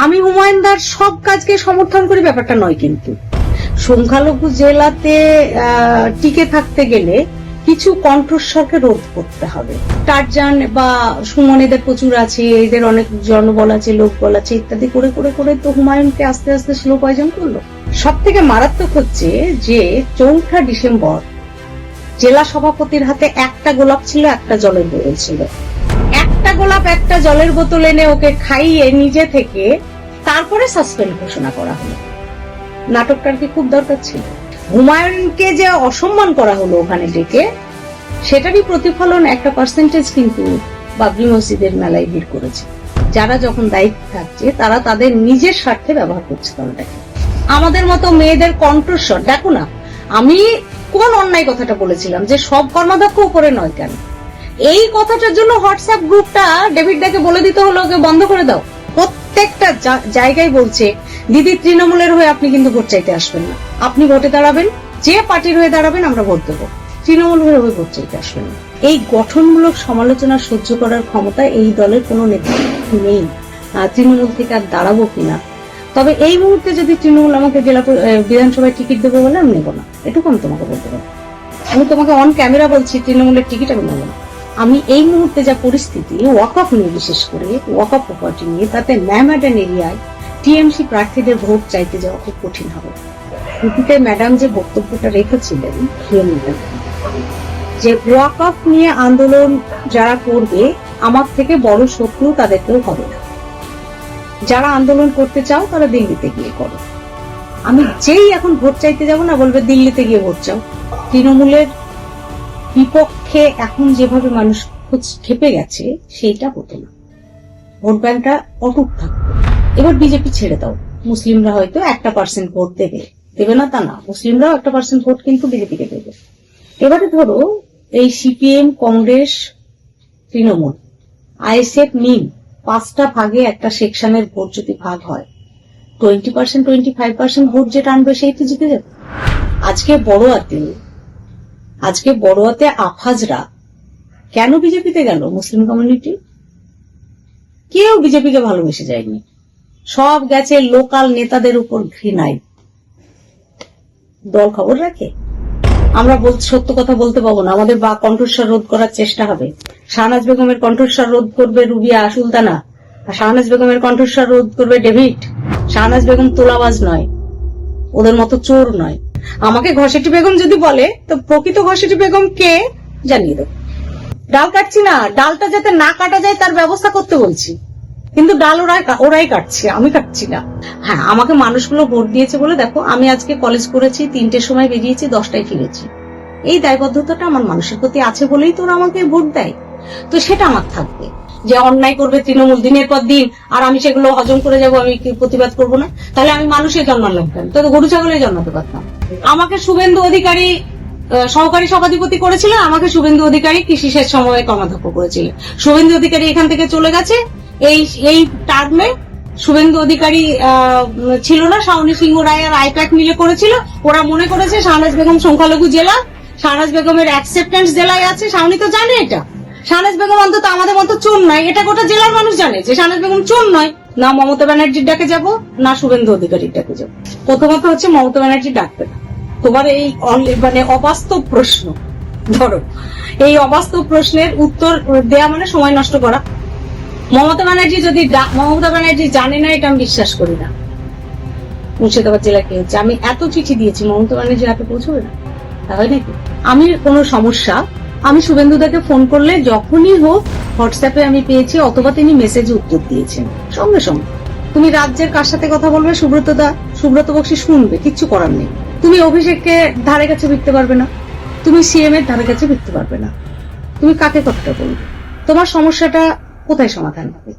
আমি হুমায়ুনদার সব কাজকে সমর্থন করি ব্যাপারটা নয়, কিন্তু সংখ্যালঘু জেলাতে টিকে থাকতে গেলে কিছু কণ্ঠস্বরকে রোধ করতে হবে। টারজান বা সুমন এদের প্রচুর আছে, এদের অনেক জনবল আছে, লোকবল আছে ইত্যাদি করে করে করে তো হুমায়ুনকে আস্তে আস্তে স্লো পয়জন করলো। সব থেকে মারাত্মক হচ্ছে যে 4 ডিসেম্বর জেলা সভাপতির হাতে একটা গোলাপ ছিল, একটা জলের বোতল ছিল। একটা গোলাপ একটা জলের বোতল এনে ওকে খাইয়ে নিজে থেকে তারপরে সাসপেন্ড ঘোষণা করা হলো। নাটকটার কি খুব দরকার ছিল? হুমায়ুনকে যে অসম্মান করা হলো ওখানে ডেকে, সেটারই প্রতিফলন একটা পার্সেন্টেজ কিন্তু বাবরি মসজিদের মেলায় ভিড় করেছে। যারা যখন দায়িত্ব থাকছে তারা তাদের নিজের স্বার্থে ব্যবহার করছে দলটাকে। আমাদের মতো মেয়েদের কণ্ঠস্বর দেখো না, আমি কোন অন্যায় কথাটা বলেছিলাম যে সব কর্মাধ্যক্ষ উপরে নয় কেন, এই কথাটার জন্য হোয়াটসঅ্যাপ গ্রুপটা ডেভিড ডাকে বলে দিতে হলো ওকে বন্ধ করে দাও। প্রত্যেকটা জায়গায় বলছে দিদি তৃণমূলের হয়ে আপনি কিন্তু ভোট চাইতে আসবেন না, আপনি ভোটে দাঁড়াবেন, যে পার্টির হয়ে দাঁড়াবেন আমরা ভোট দেবো, তৃণমূল হয়ে ভোট চাইতে আসবেন না। এই গঠনমূলক সমালোচনা সহ্য করার ক্ষমতা এই দলের কোনো নেতা নেই। তৃণমূল থেকে আর দাঁড়াবো কিনা, তবে এই মুহূর্তে যদি তৃণমূল আমাকে জেলা বিধানসভায় টিকিট দেবো বলে আমি নেবো না, এটুকু আমি তোমাকে বলতে পারি। আমি তোমাকে অন ক্যামেরা বলছি তৃণমূলের টিকিট আমি নেবো না। আমি এই মুহূর্তে যা পরিস্থিতি ওয়াকফ নিয়ে, বিশেষ করে ওয়াকফ প্রপার্টি নিয়ে, তাতে ম্যাডান এরিয়ায় টিএমসি প্রার্থীদের ভোট চাইতে যাওয়া খুব কঠিন হবে। ম্যাডাম যে বক্তব্যটা রেখেছিলেন যে ওয়াকফ নিয়ে আন্দোলন যারা করবে আমার থেকে বড় শত্রু তাদেরকেও হবে না, যারা আন্দোলন করতে চাও তারা দিল্লিতে গিয়ে করো। আমি যেই এখন ভোট চাইতে যাব না বলবে দিল্লিতে গিয়ে ভোট চাও। তৃণমূলের বিপক্ষে এখন যেভাবে মানুষ খেপে গেছে সেইটা হতো না, ভোট ব্যাংকটা অটুট থাকতো। এবার বিজেপি ছেড়ে দাও, মুসলিমরা হয়তো 1% ভোট দেবে না তা না, মুসলিমরাও 1% ভোট কিন্তু বিজেপিকে দেবে। এবারে ধরো এই সিপিএম, কংগ্রেস, তৃণমূল, আইএসএফ, মিম 5টা ভাগে একটা সেকশনের ভোট যদি ভাগ হয়, 20% 25% ভোট যেটা আনবে সেই তো জিতে যাবে। আজকে বড়ুয়াতে আফাজরা কেন বিজেপিতে গেল? মুসলিম কমিউনিটি কেউ বিজেপিকে ভালোবেসে যায়নি, সব গেছে লোকাল নেতাদের উপর ঘৃণায়। দল খবর রাখে? আমরা সত্য কথা বলতে পাবো না, আমাদের বা কণ্ঠস্বর রোধ করার চেষ্টা হবে। শাহনাজ বেগমের কণ্ঠস্বর রোধ করবে রুবিয়া সুলতানা, আর শাহনাজ বেগমের কণ্ঠস্বর রোধ করবে ডেভিড। শাহনাজ বেগম তোলাবাজ নয়, ওদের মতো চোর নয়। আমাকে ঘষেটি বেগম যদি বলে তো প্রকৃত ঘষেটি বেগম কে জানিয়ে দেবো। ডাল কাটছি না, ডালটা যাতে না কাটা যায় তার ব্যবস্থা করতে বলছি, কিন্তু ডাল ওরাই কাটছে, আমি কাটছি না। হ্যাঁ, আমাকে মানুষগুলো ভোট দিয়েছে বলে দেখো আমি আজকে কলেজ করেছি, 3টের সময় বেরিয়েছি, 10টায় ফিরেছি। এই দায়বদ্ধতাটা আমার মানুষের প্রতি আছে বলেই তোরা আমাকে ভোট দেয়। তো সেটা আমার থাকবে যে অন্যায় করবে তৃণমূল দিনের পর দিন আর আমি সেগুলো হজম করে যাব, আমি প্রতিবাদ করবো না। তাহলে আমি মানুষের জন্মালাম কেন? তো গরু ছাগলের জন্মাতে পারতাম। আমাকে শুভেন্দু অধিকারী সহকারী সভাধিপতি করেছিলেন, আমাকে শুভেন্দু অধিকারী কৃষি সেচ সময়ে কর্মাধ্যক্ষ করেছিলেন। শুভেন্দু অধিকারী এখান থেকে চলে গেছে, এই টার্মে শুভেন্দু অধিকারী ছিল না, শাওনি সিংহ রায় আর আইপ্যাক মিলে করেছিল। ওরা মনে করেছে শাহনাজ বেগম সংখ্যালঘু জেলা, শাহনাজ বেগমের অ্যাকসেপ্টেন্স জেলায় আছে। শাওনি তো জানে এটা, শাহনাজ বেগম অন্তত আমাদের মতো চোর নয়, এটা গোটা জেলার মানুষ জানে যে শাহনাজ বেগম চোর নয়। না মমতা ব্যানার্জির ডাকে যাব, না শুভেন্দু অধিকারীর ডাকে যাব। প্রথমত হচ্ছে মমতা ব্যানার্জি ডাকবে না। তোমার এই অবাস্তব প্রশ্ন, ধরো এই অবাস্তব প্রশ্নের উত্তর দেয়া মানে সময় নষ্ট করা। মমতা ব্যানার্জি জানে না, এটা আমি বিশ্বাস করি না। মুর্শিদাবাদ জেলা কি হচ্ছে, আমি এত চিঠি দিয়েছি, মমতা ব্যানার্জির হাতে পৌঁছবে না? তাই নাকি? আমি কোনো সমস্যা আমি শুভেন্দুদাকে ফোন করলে যখনই হোক হোয়াটসঅ্যাপে আমি পেয়েছি, অথবা তিনি মেসেজে উত্তর দিয়েছেন সঙ্গে সঙ্গে। তুমি রাজ্যের কার সাথে কথা বলবে, সুব্রত বক্সী শুনবে, কিচ্ছু করার নেই। তুমি অভিষেককে ধারে কাছে ভিড়তে পারবে না, তুমি সিএম এর ধারে কাছে ভিড়তে পারবে না। তুমি কাকে কথাটা বলবে? তোমার সমস্যাটা কোথায় সমাধান হবে?